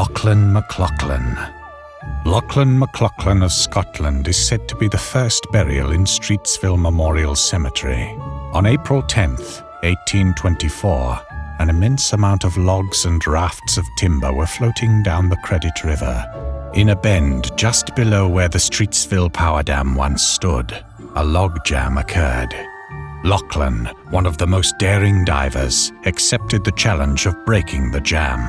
Lachlan MacLachlan. Lachlan MacLachlan of Scotland is said to be the first burial in Streetsville Memorial Cemetery. On April 10th, 1824, an immense amount of logs and rafts of timber were floating down the Credit River. In a bend just below where the Streetsville Power Dam once stood, a log jam occurred. Lachlan, one of the most daring divers, accepted the challenge of breaking the jam.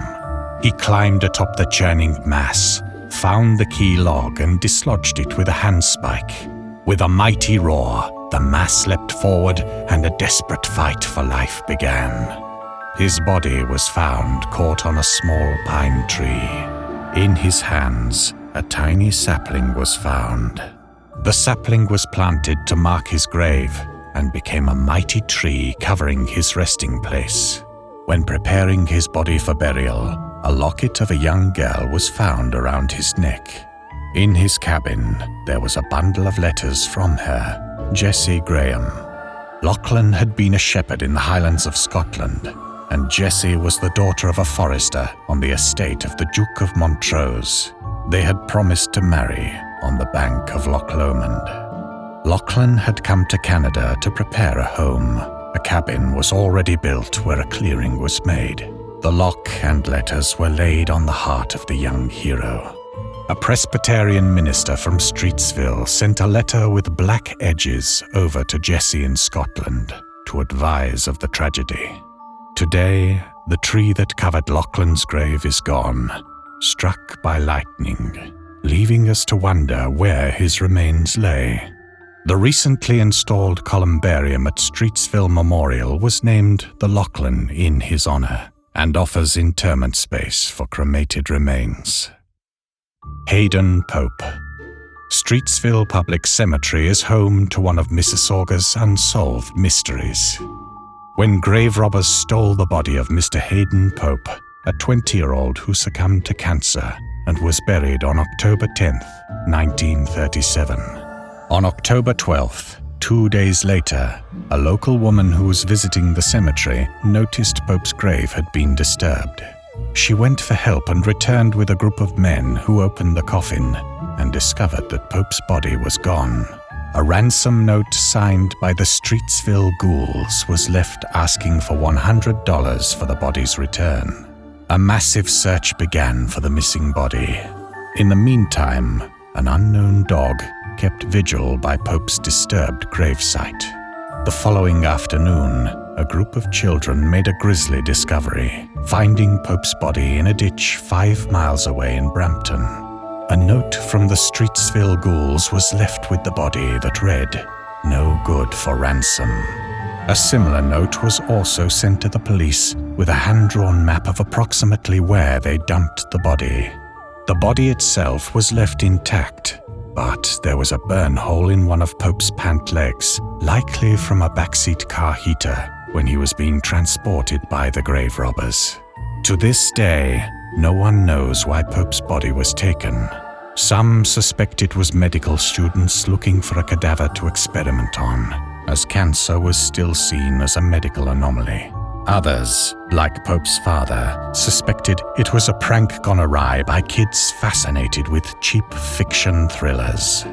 He climbed atop the churning mass, found the key log and dislodged it with a handspike. With a mighty roar, the mass leapt forward and a desperate fight for life began. His body was found caught on a small pine tree. In his hands, a tiny sapling was found. The sapling was planted to mark his grave and became a mighty tree covering his resting place. When preparing his body for burial, a locket of a young girl was found around his neck. In his cabin, there was a bundle of letters from her, Jessie Graham. Lachlan had been a shepherd in the Highlands of Scotland, and Jessie was the daughter of a forester on the estate of the Duke of Montrose. They had promised to marry on the bank of Loch Lomond. Lachlan had come to Canada to prepare a home. A cabin was already built where a clearing was made. The lock and letters were laid on the heart of the young hero. A Presbyterian minister from Streetsville sent a letter with black edges over to Jessie in Scotland to advise of the tragedy. Today, the tree that covered Lachlan's grave is gone, struck by lightning, leaving us to wonder where his remains lay. The recently installed columbarium at Streetsville Memorial was named the Lachlan in his honor and offers interment space for cremated remains. Hayden Pope. Streetsville Public Cemetery is home to one of Mississauga's unsolved mysteries. When grave robbers stole the body of Mr. Hayden Pope, a 20-year-old who succumbed to cancer and was buried on October 10th, 1937. On October 12th, 2 days later, a local woman who was visiting the cemetery noticed Pope's grave had been disturbed. She went for help and returned with a group of men who opened the coffin and discovered that Pope's body was gone. A ransom note signed by the Streetsville ghouls was left asking for $100 for the body's return. A massive search began for the missing body. In the meantime, an unknown dog kept vigil by Pope's disturbed gravesite. The following afternoon, a group of children made a grisly discovery, finding Pope's body in a ditch 5 miles away in Brampton. A note from the Streetsville ghouls was left with the body that read, "No good for ransom." A similar note was also sent to the police with a hand-drawn map of approximately where they dumped the body. The body itself was left intact, but there was a burn hole in one of Pope's pant legs, likely from a backseat car heater when he was being transported by the grave robbers. To this day, no one knows why Pope's body was taken. Some suspect it was medical students looking for a cadaver to experiment on, as cancer was still seen as a medical anomaly. Others, like Pope's father, suspected it was a prank gone awry by kids fascinated with cheap fiction thrillers.